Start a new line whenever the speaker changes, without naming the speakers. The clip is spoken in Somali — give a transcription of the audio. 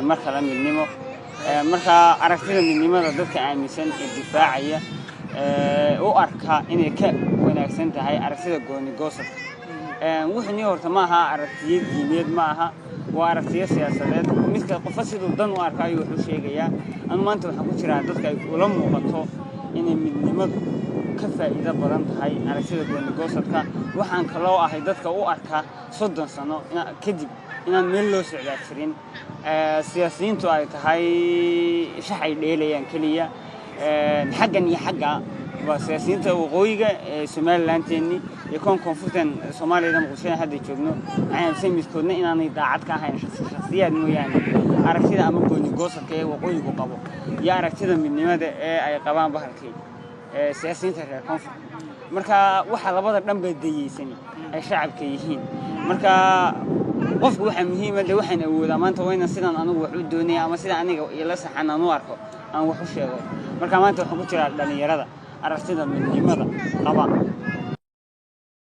marka la midnimo marka aragtida midnimada dadka aaminsan ee difaacaya u arka inay ka wanaagsan tahay aragtida gooni goosadka wixii horta ma aha aragtiyo diimeed ma aha waa aragtiyo siyaasadeed midka qof sidoo dan u arkayo wuxuu sheegayaa aan maanta waxaan ku jiraa dadka ay ula muuqato inay midnimadu ka faa'iido badan tahay aragtida gooni goosadka waxaan kaloo ahay dadka u arka 30 sano kadib inaan meel loo socdaa jirin siyaasiyiintu ay tahay shaxay dheelayaan kaliya xaggan iyo xagga waa siyaasiyiinta waqooyiga Somalilandteeni iyo koonfurtan Soomaaliyeed muqdisho hadda joogno ayaan sameeyay inaanay daacad ka ahayn shakhsiyaad mooyaane aragtida ama gooni goosadka ee waqooyigu qabo iyo aragtida midnimada ee ay qabaan bahalkii siyaasiyiinta reer koonfur marka waxa labada dhanba dayeysan ay shacabka yihiin marka qofku waxa muhiim ah waxaan awoodaa maanta wayna sidaan anigu wax u doonay ama sida aniga ila saxan aan u arko aan wax u sheego marka maanta waxaan ku jiraa dhalinyarada aragtida midnimada qaba